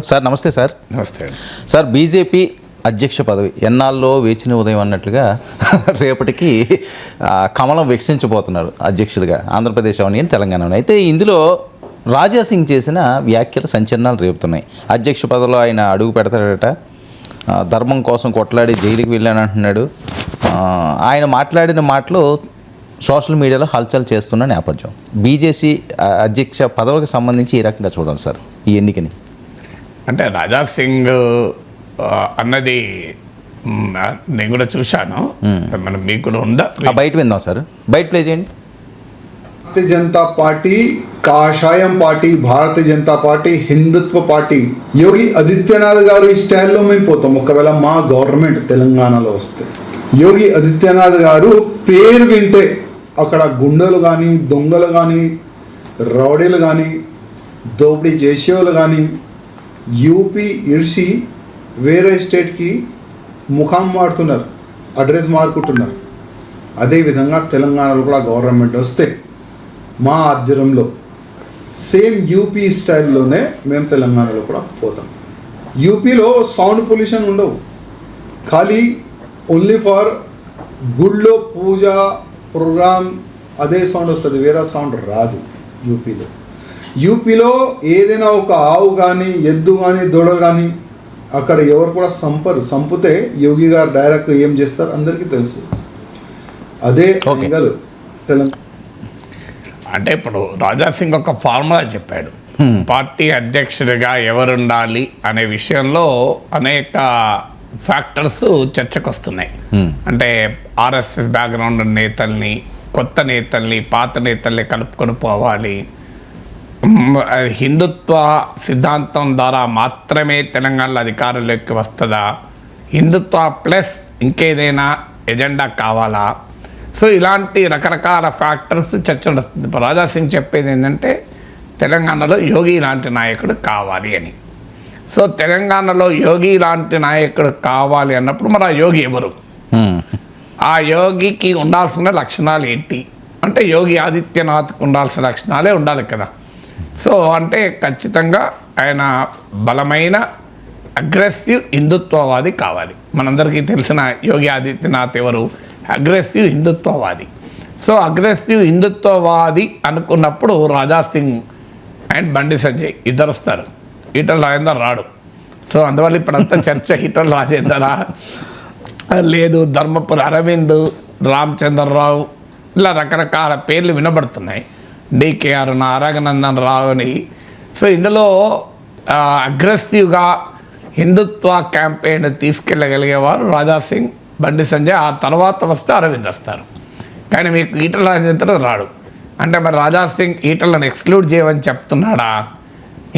Sir నమస్తే sir. నమస్తే sir, BJP అధ్యక్ష పదవి ఎన్నాళ్ళలో వేచిన ఉదయం అన్నట్లుగా రేపటికి కమలం వికసించబోతున్నారు అధ్యక్షుడిగా ఆంధ్రప్రదేశ్ అవని తెలంగాణ. అయితే ఇందులో రాజా సింగ్ చేసిన వ్యాఖ్యలు సంచలనాలు రేపుతున్నాయి. అధ్యక్ష పదవిలో ఆయన అడుగు పెడతాడట, ధర్మం కోసం కొట్లాడి జైలుకి వెళ్ళానంటున్నాడు. ఆయన మాట్లాడిన మాటలు సోషల్ మీడియాలో హల్చల్ చేస్తున్న నేపథ్యం. బీజేపీ అధ్యక్ష పదవికి సంబంధించి ఈ రకంగా చూడండి సార్ ఈ ఎన్నికని. అంటే రాజా సింగ్ అన్నది నేను కూడా చూశాను. మనం మీకు కూడా ఉందా? బయట విందాం సార్, బయట ప్లే చేయండి. భారతీయ జనతా పార్టీ కాషాయం పార్టీ, భారతీయ జనతా పార్టీ హిందుత్వ పార్టీ. యోగి ఆదిత్యనాథ్ గారు ఈ స్టైల్లో మేము పోతాం ఒకవేళ మా గవర్నమెంట్ తెలంగాణలో వస్తే. యోగి ఆదిత్యనాథ్ గారు పేరు వింటే అక్కడ గుండెలు కానీ, దొంగలు కానీ, రౌడీలు కానీ, దోపిడీ చేసేవాళ్ళు కానీ యూపీ ఇడిసి వేరే స్టేట్కి ముఖం మారుతున్నారు, అడ్రస్ మారుకుంటున్నారు. అదేవిధంగా తెలంగాణలో కూడా గవర్నమెంట్ వస్తే మా ఆధ్వర్యంలో సేమ్ యూపీ స్టైల్లోనే మేము తెలంగాణలో కూడా పోతాం. యూపీలో సౌండ్ పొల్యూషన్ ఉండవు, ఖాళీ ఓన్లీ ఫర్ గుళ్ళో పూజ ప్రోగ్రామ్ అదే సౌండ్ వస్తుంది, వేరే సౌండ్ రాదు యూపీలో ఏదైనా ఒక ఆవు కానీ, ఎద్దు కానీ, దూడ కానీ అక్కడ ఎవరు కూడా సంపితే యోగి గారు డైరెక్ట్ ఏం చేస్తారు అందరికీ తెలుసు. అదే తెలంగాణ అంటే ఇప్పుడు రాజా సింగ్ ఒక ఫార్ములా చెప్పాడు. పార్టీ అధ్యక్షుడిగా ఎవరుండాలి అనే విషయంలో అనేక ఫ్యాక్టర్స్ చర్చకు వస్తున్నాయి. అంటే ఆర్ఎస్ఎస్ బ్యాక్గ్రౌండ్ నేతల్ని, కొత్త నేతల్ని, పాత నేతల్ని కలుపుకొని పోవాలి, హిందుత్వ సిద్ధాంతం ద్వారా మాత్రమే తెలంగాణలో అధికారంలోకి వస్తుందా, హిందుత్వ ప్లస్ ఇంకేదైనా ఎజెండా కావాలా. సో ఇలాంటి రకరకాల ఫ్యాక్టర్స్ చర్చ వస్తుంది. రాజా సింగ్ చెప్పేది ఏంటంటే తెలంగాణలో యోగి లాంటి నాయకుడు కావాలి అని. సో తెలంగాణలో యోగి లాంటి నాయకుడు కావాలి అన్నప్పుడు మరి ఆ యోగి ఎవరు, ఆ యోగికి ఉండాల్సిన లక్షణాలు ఏంటి అంటే యోగి ఆదిత్యనాథ్కి ఉండాల్సిన లక్షణాలే ఉండాలి కదా. సో అంటే ఖచ్చితంగా ఆయన బలమైన అగ్రెసివ్ హిందుత్వవాది కావాలి. మనందరికీ తెలిసిన యోగి ఆదిత్యనాథ్ ఎవరు, అగ్రెసివ్ హిందుత్వవాది. సో అగ్రెసివ్ హిందుత్వవాది అనుకున్నప్పుడు రాజా సింగ్ అండ్ బండి సంజయ్ ఇద్దరు వస్తారు, ఈటల రాజేందర్ రాడు. సో అందువల్ల ఇప్పుడంతా చర్చ ఈటల రాజేందరా లేదు, ధర్మపురి అరవింద్, రామచంద్రరావు, ఇలా రకరకాల పేర్లు వినబడుతున్నాయి, డికేఆర్, రఘునందన్ రావు అని. సో ఇందులో అగ్రెసివ్గా హిందుత్వ క్యాంపెయిన్ తీసుకెళ్ళగలిగేవారు రాజా సింగ్, బండి సంజయ్. ఆ తర్వాత వస్తే అరవింద్ వస్తారు. కానీ మీకు ఈటల రాజేందర్ రాడు. అంటే మరి రాజా సింగ్ ఈటలను ఎక్స్క్లూడ్ చేయమని చెప్తున్నాడా?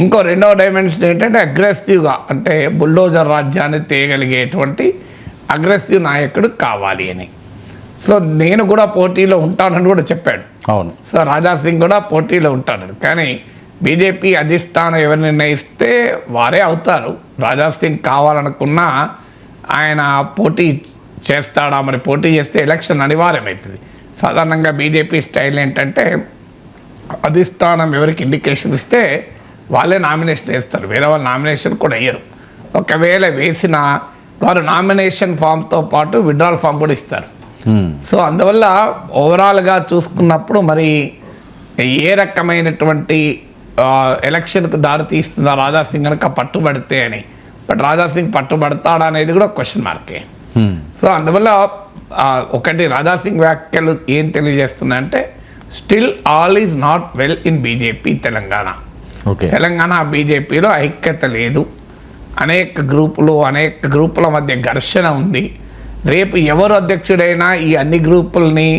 ఇంకో రెండవ డైమెన్షన్ ఏంటంటే అగ్రెసివ్గా, అంటే బుల్డోజర్ రాజ్యాన్ని తేయగలిగేటువంటి అగ్రెసివ్ నాయకుడు కావాలి అని. సో నేను కూడా పోటీలో ఉంటానని కూడా చెప్పాడు. అవును. సో రాజా సింగ్ కూడా పోటీలో ఉంటాడు. కానీ బీజేపీ అధిష్టానం ఎవరు నిర్ణయిస్తే వారే అవుతారు. రాజా సింగ్ కావాలనుకున్నా ఆయన పోటీ చేస్తాడా? మరి పోటీ చేస్తే ఎలక్షన్ అనివార్యమవుతుంది. సాధారణంగా బీజేపీ స్టైల్ ఏంటంటే అధిష్టానం ఎవరికి ఇండికేషన్ ఇస్తే వాళ్ళే నామినేషన్ వేస్తారు, వేరే వాళ్ళు నామినేషన్ కూడా వేయరు. ఒకవేళ వేసిన వారు నామినేషన్ ఫామ్తో పాటు విత్డ్రాల్ ఫామ్ కూడా ఇస్తారు. సో అందువల్ల ఓవరాల్గా చూసుకున్నప్పుడు మరి ఏ రకమైనటువంటి ఎలక్షన్కు దారి తీస్తుందా రాజా సింగ్ కనుక పట్టుబడితే అని. బట్ రాజా సింగ్ పట్టుబడతాడా అనేది కూడా క్వశ్చన్ మార్కే. సో అందువల్ల ఒకటి రాజా సింగ్ వ్యాఖ్యలు ఏం తెలియజేస్తుందంటే still all is not well in BJP Telangana. Telangana బీజేపీలో ఐక్యత లేదు, అనేక గ్రూపుల మధ్య ఘర్షణ ఉంది. రేపు ఎవరు అధ్యక్షుడైనా ఈ అన్ని గ్రూపుల్ని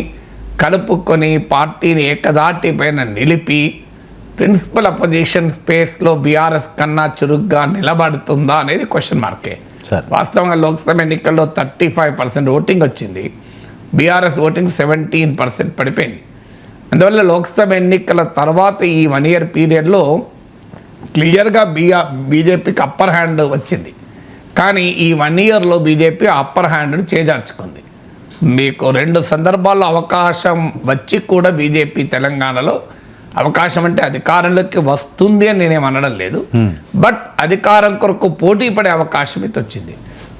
కలుపుకొని పార్టీని ఏకదాటి పైన నిలిపి ప్రిన్సిపల్ అపోజిషన్ స్పేస్లో బీఆర్ఎస్ కన్నా చురుగ్గా నిలబడుతుందా అనేది క్వశ్చన్ మార్కే. వాస్తవంగా లోక్సభ ఎన్నికల్లో 35% ఓటింగ్ వచ్చింది, బీఆర్ఎస్ ఓటింగ్ 17% పడిపోయింది. అందువల్ల లోక్సభ ఎన్నికల తర్వాత ఈ 1 year పీరియడ్లో క్లియర్గా బీజేపీకి అప్పర్ హ్యాండ్ వచ్చింది. కానీ ఈ 1 yearలో బీజేపీ అప్పర్ హ్యాండ్ను చేజార్చుకుంది. మీకు 2 సందర్భాల్లో అవకాశం వచ్చి కూడా బీజేపీ తెలంగాణలో అవకాశం అంటే అధికారంలోకి వస్తుంది అని నేనేం అనడం లేదు, బట్ అధికారం కొరకు పోటీ పడే అవకాశం అయితే వచ్చింది.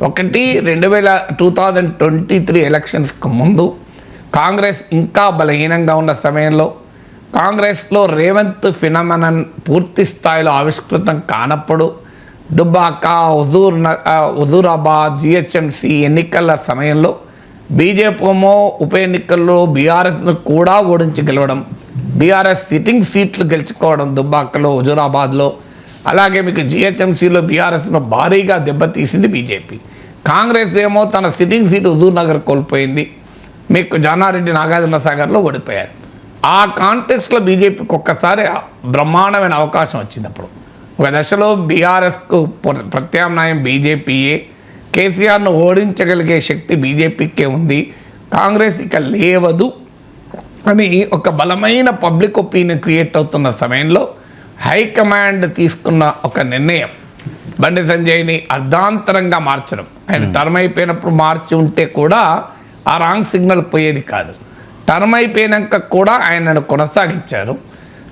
ఒకటి 2023 ఎలక్షన్స్కి ముందు కాంగ్రెస్ ఇంకా బలహీనంగా ఉన్న సమయంలో కాంగ్రెస్లో రేవంత్ ఫినమనన్ పూర్తి స్థాయిలో ఆవిష్కృతం కానప్పుడు దుబ్బాక, హుజూరాబాద్, జిహెచ్ఎంసీ ఎన్నికల సమయంలో బీజేపీ ఉప ఎన్నికల్లో బీఆర్ఎస్ను కూడా ఓడించి గెలవడం, బీఆర్ఎస్ సిట్టింగ్ సీట్లు గెలుచుకోవడం దుబ్బాకలో, హుజూరాబాద్లో, అలాగే మీకు జిహెచ్ఎంసీలో బీఆర్ఎస్ను భారీగా దెబ్బతీసింది బీజేపీ. కాంగ్రెస్ ఏమో తన సిట్టింగ్ సీటు హుజూర్ నగర్ కోల్పోయింది, మీకు జానారెడ్డి నాగార్జున సాగర్లో ఓడిపోయారు. ఆ కాంటెస్ట్లో బీజేపీకి ఒక్కసారి బ్రహ్మాండమైన అవకాశం వచ్చినప్పుడు ఒక దశలో బీఆర్ఎస్కు ప్రత్యామ్నాయం బీజేపీయే, కేసీఆర్ను ఓడించగలిగే శక్తి బీజేపీకే ఉంది, కాంగ్రెస్ ఇక లేవదు అని ఒక బలమైన పబ్లిక్ ఒపీనియన్ క్రియేట్ అవుతున్న సమయంలో హైకమాండ్ తీసుకున్న ఒక నిర్ణయం బండి సంజయ్ని అర్ధాంతరంగా మార్చడం. ఆయన టర్మ్ అయిపోయినప్పుడు మార్చి ఉంటే కూడా ఆ రాంగ్ సిగ్నల్ పోయేది కాదు. టర్మ్ అయిపోయినాక కూడా ఆయనను కొనసాగించారు.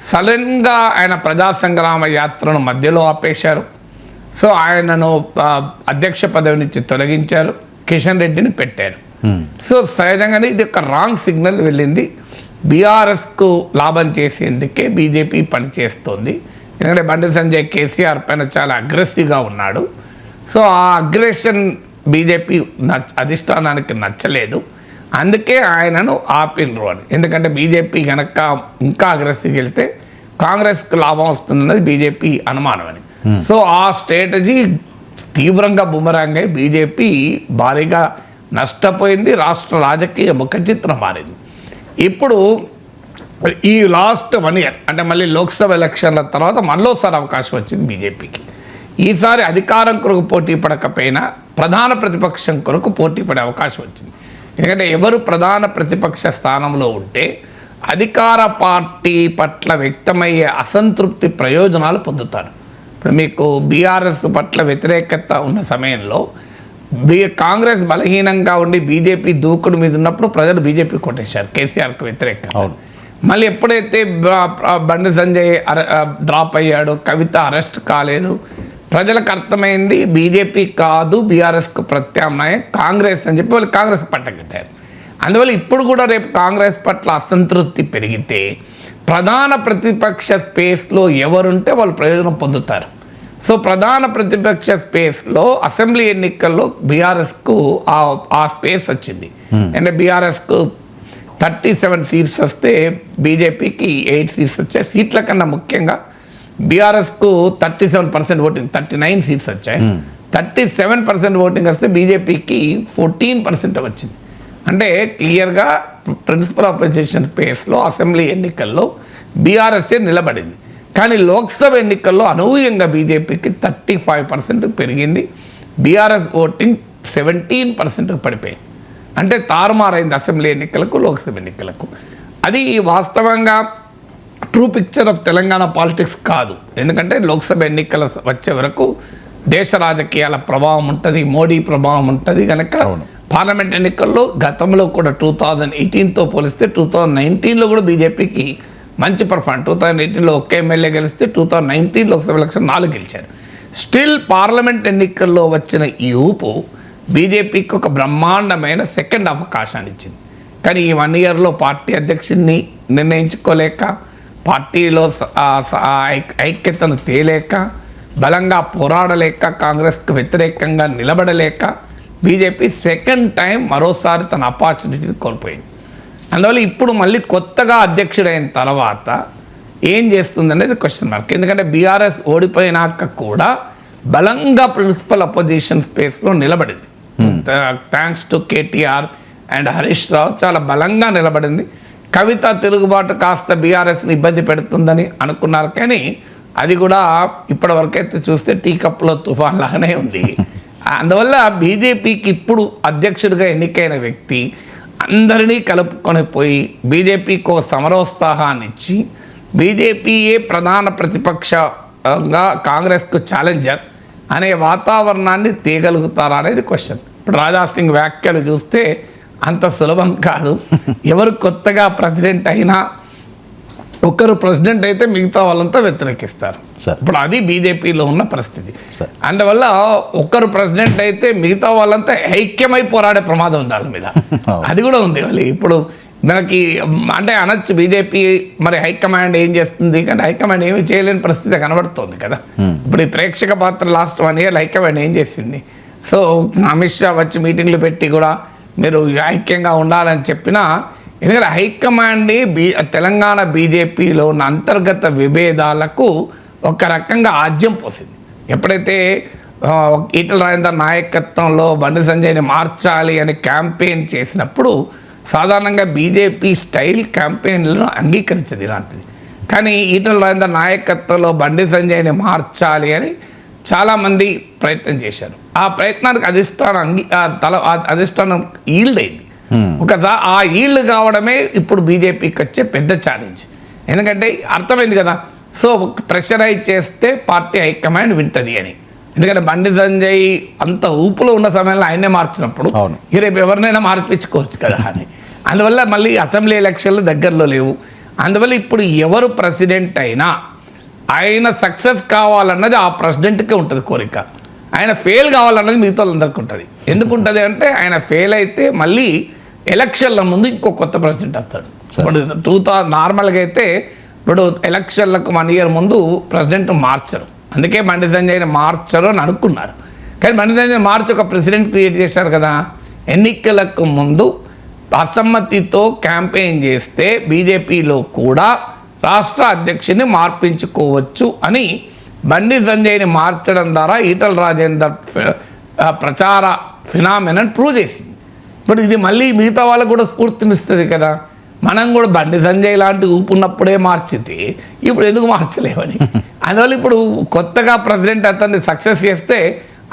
సడన్గా ఆయన ప్రజా సంగ్రామ యాత్రను మధ్యలో ఆపేశారు. సో ఆయనను అధ్యక్ష పదవి నుంచి తొలగించారు, కిషన్ రెడ్డిని పెట్టారు. సో సహజంగానే ఇది ఒక రాంగ్ సిగ్నల్ వెళ్ళింది. బీఆర్ఎస్కు లాభం చేసేందుకే బీజేపీ పనిచేస్తోంది. ఎందుకంటే బండి సంజయ్ కేసీఆర్ పైన చాలా అగ్రెసివ్గా ఉన్నాడు. సో ఆ అగ్రెషన్ బీజేపీ అధిష్టానానికి నచ్చలేదు, అందుకే ఆయనను ఆపినరు అని. ఎందుకంటే బీజేపీ కనుక ఇంకా అగ్రెసివ్గా వెళ్తే కాంగ్రెస్కు లాభం వస్తుందన్నది బీజేపీ అనుమానం అని. సో ఆ స్ట్రాటజీ తీవ్రంగా బుమరాంగ్ అయి బీజేపీ భారీగా నష్టపోయింది, రాష్ట్ర రాజకీయ ముఖ చిత్రం మారింది. ఇప్పుడు ఈ లాస్ట్ 1 year అంటే మళ్ళీ లోక్సభ ఎలక్షన్ల తర్వాత మళ్ళీసారి అవకాశం వచ్చింది బీజేపీకి. ఈసారి అధికారం కొరకు పోటీ పడకపోయినా ప్రధాన ప్రతిపక్షం కొరకు పోటీ పడే అవకాశం వచ్చింది. ఎందుకంటే ఎవరు ప్రధాన ప్రతిపక్ష స్థానంలో ఉంటే అధికార పార్టీ పట్ల వ్యక్తమయ్యే అసంతృప్తి ప్రయోజనాలు పొందుతారు. ఇప్పుడు మీకు బీఆర్ఎస్ పట్ల వ్యతిరేకత ఉన్న సమయంలో కాంగ్రెస్ బలహీనంగా ఉండి బీజేపీ దూకుడు మీద ఉన్నప్పుడు ప్రజలు బీజేపీ కొట్టేశారు కేసీఆర్కి వ్యతిరేకంగా. మళ్ళీ ఎప్పుడైతే బండి సంజయ్ డ్రాప్ అయ్యాడు, కవిత అరెస్ట్ కాలేదు, ప్రజలకు అర్థమైంది బీజేపీ కాదు బీఆర్ఎస్కు ప్రత్యామ్నాయం కాంగ్రెస్ అని చెప్పి వాళ్ళు కాంగ్రెస్ పట్టగట్టారు. అందువల్ల ఇప్పుడు కూడా రేపు కాంగ్రెస్ పట్ల అసంతృప్తి పెరిగితే ప్రధాన ప్రతిపక్ష స్పేస్లో ఎవరుంటే వాళ్ళు ప్రయోజనం పొందుతారు. సో ప్రధాన ప్రతిపక్ష స్పేస్లో అసెంబ్లీ ఎన్నికల్లో బీఆర్ఎస్కు ఆ స్పేస్ వచ్చింది. అంటే బీఆర్ఎస్కు 37 సీట్స్ వస్తే బీజేపీకి 8 సీట్స్ వచ్చాయి. సీట్ల కన్నా ముఖ్యంగా బీఆర్ఎస్కు 37% ఓటింగ్, 39 సీట్స్ వచ్చాయి. 37% ఓటింగ్ వస్తే బీజేపీకి 14% వచ్చింది. అంటే క్లియర్గా ప్రిన్సిపల్ ఆపోజిషన్ స్పేస్లో అసెంబ్లీ ఎన్నికల్లో బీఆర్ఎస్ఏ నిలబడింది. కానీ లోక్సభ ఎన్నికల్లో అనూహ్యంగా బీజేపీకి 35% పెరిగింది, బీఆర్ఎస్ ఓటింగ్ 17% పడిపోయింది. అంటే తారుమారైంది అసెంబ్లీ ఎన్నికలకు లోక్సభ ఎన్నికలకు. అది వాస్తవంగా true picture of Telangana politics కాదు. ఎందుకంటే లోక్సభ ఎన్నికల వచ్చే వరకు దేశ రాజకీయాల ప్రభావం ఉంటుంది, మోడీ ప్రభావం ఉంటుంది. కనుక పార్లమెంట్ ఎన్నికల్లో గతంలో కూడా 2018తో పోలిస్తే 2019లో కూడా బీజేపీకి మంచి పర్ఫార్మెన్స్. 2018లో ఒక్క ఎమ్మెల్యే గెలిస్తే 2019 లోక్సభ ఎలక్షన్ 4 గెలిచారు. స్టిల్ పార్లమెంట్ ఎన్నికల్లో వచ్చిన ఈ ఊపు బీజేపీకి ఒక బ్రహ్మాండమైన సెకండ్ అవకాశాన్ని ఇచ్చింది. కానీ ఈ 1 yearలో పార్టీ అధ్యక్షుడిని నిర్ణయించుకోలేక, పార్టీలో ఐక్యతను తేలేక, బలంగా పోరాడలేక, కాంగ్రెస్కు వ్యతిరేకంగా నిలబడలేక బీజేపీ సెకండ్ టైం మరోసారి తన ఆపర్చునిటీని కోల్పోయింది. అందువల్ల ఇప్పుడు మళ్ళీ కొత్తగా అధ్యక్షుడైన తర్వాత ఏం చేస్తుంది అనేది క్వశ్చన్ మార్క్. ఎందుకంటే బీఆర్ఎస్ ఓడిపోయినాక కూడా బలంగా ప్రిన్సిపల్ అపోజిషన్ స్పేస్లో నిలబడింది. Thanks to KTR and Harish Rao చాలా బలంగా నిలబడింది. కవిత తిరుగుబాటు కాస్త బీఆర్ఎస్ని ఇబ్బంది పెడుతుందని అనుకున్నారు, కానీ అది కూడా ఇప్పటివరకైతే చూస్తే టీ కప్లో తుఫాన్ లాగానే ఉంది. అందువల్ల బీజేపీకి ఇప్పుడు అధ్యక్షుడిగా ఎన్నికైన వ్యక్తి అందరినీ కలుపుకొని పోయి బీజేపీకి ఒక సమరోత్సాహాన్ని ఇచ్చి బీజేపీయే ప్రధాన ప్రతిపక్షంగా కాంగ్రెస్కు ఛాలెంజర్ అనే వాతావరణాన్ని తేగలుగుతారా అనేది క్వశ్చన్. ఇప్పుడు రాజాసింగ్ వ్యాఖ్యలు చూస్తే అంత సులభం కాదు. ఎవరు కొత్తగా ప్రెసిడెంట్ అయినా ఒకరు ప్రెసిడెంట్ అయితే మిగతా వాళ్ళంతా వ్యతిరేకిస్తారు. సార్. ఇప్పుడు అది బీజేపీలో ఉన్న పరిస్థితి. సార్. అందువల్ల ఒక్కరు ప్రెసిడెంట్ అయితే మిగతా వాళ్ళంతా ఐక్యమై పోరాడే ప్రమాదం ఉంది దాని మీద. అది కూడా ఉంది. మళ్ళీ ఇప్పుడు మనకి అంటే అనొచ్చు బీజేపీ మరి హైకమాండ్ ఏం చేస్తుంది, కానీ హైకమాండ్ ఏమీ చేయలేని పరిస్థితి కనబడుతోంది కదా. ఇప్పుడు ఈ ప్రేక్షక పాత్ర లాస్ట్ 1 year హైకమాండ్ ఏం చేసింది? సో అమిత్ షా వచ్చి మీటింగ్లు పెట్టి కూడా మీరు ఐక్యంగా ఉండాలని చెప్పినా, ఎందుకంటే హైకమాండ్ని తెలంగాణ బీజేపీలో ఉన్న అంతర్గత విభేదాలకు ఒక రకంగా ఆజ్యం పోసింది. ఎప్పుడైతే ఈటల రాజేందర్ నాయకత్వంలో బండి సంజయ్ని మార్చాలి అని క్యాంపెయిన్ చేసినప్పుడు సాధారణంగా బీజేపీ స్టైల్ క్యాంపెయిన్లను అంగీకరించదు ఇలాంటిది. కానీ ఈటల రాజేందర్ నాయకత్వంలో బండి సంజయ్ని మార్చాలి అని చాలామంది ప్రయత్నం చేశారు. ఆ ప్రయత్నానికి అధిష్టానం ఈల్డ్ అయింది. ఒకసారి ఆ ఈల్డ్ కావడమే ఇప్పుడు బీజేపీకి వచ్చే పెద్ద ఛాలెంజ్. ఎందుకంటే అర్థమైంది కదా, సో ప్రెషరైజ్ చేస్తే పార్టీ హైకమాండ్ వింటది అని. ఎందుకంటే బండి సంజయ్ అంత ఊపులో ఉన్న సమయంలో ఆయనే మార్చినప్పుడు రేపు ఎవరినైనా మార్పించుకోవచ్చు కదా అని. అందువల్ల మళ్ళీ అసెంబ్లీ ఎలక్షన్లు దగ్గరలో లేవు. అందువల్ల ఇప్పుడు ఎవరు ప్రెసిడెంట్ అయినా ఆయన సక్సెస్ కావాలన్నది ఆ ప్రెసిడెంట్కే ఉంటుంది కోరిక. ఆయన ఫెయిల్ కావాలన్నది మిగతా వాళ్ళందరికీ ఉంటుంది. ఎందుకు ఉంటుంది అంటే ఆయన ఫెయిల్ అయితే మళ్ళీ ఎలక్షన్ల ముందు ఇంకో కొత్త ప్రెసిడెంట్ వస్తాడు. ఇప్పుడు నార్మల్గా అయితే ఇప్పుడు ఎలక్షన్లకు 1 year ముందు ప్రెసిడెంట్ మార్చరు. అందుకే బండి సంజయ్ని మార్చరు అని అనుకున్నారు. కానీ బండి సంజయ్ మార్చి ఒక ప్రెసిడెంట్ క్రియేట్ చేశారు కదా. ఎన్నికలకు ముందు అసమ్మతితో క్యాంపెయిన్ చేస్తే బీజేపీలో కూడా రాష్ట్ర అధ్యక్షుని మార్పించుకోవచ్చు అని బండి సంజయ్ని మార్చడం ద్వారా ఈటల రాజేందర్ ప్రచార ఫినామినన్ ప్రూవ్ చేసింది. ఇప్పుడు ఇది మళ్ళీ మిగతా వాళ్ళకు కూడా స్ఫూర్తినిస్తుంది కదా. మనం కూడా బండి సంజయ్ లాంటి ఊపున్నప్పుడే మార్చితే ఇప్పుడు ఎందుకు మార్చలేమని. అందువల్ల ఇప్పుడు కొత్తగా ప్రెసిడెంట్ అతన్ని సక్సెస్ చేస్తే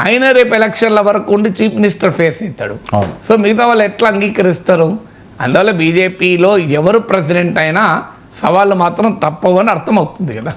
ఆయన రేపు ఎలక్షన్ల వరకు ఉండి చీఫ్ మినిస్టర్ ఫేస్ అవుతాడు. సో మిగతా వాళ్ళు ఎట్లా అంగీకరిస్తారు? అందువల్ల బీజేపీలో ఎవరు ప్రెసిడెంట్ అయినా సవాళ్ళు మాత్రం తప్పవని అర్థమవుతుంది కదా.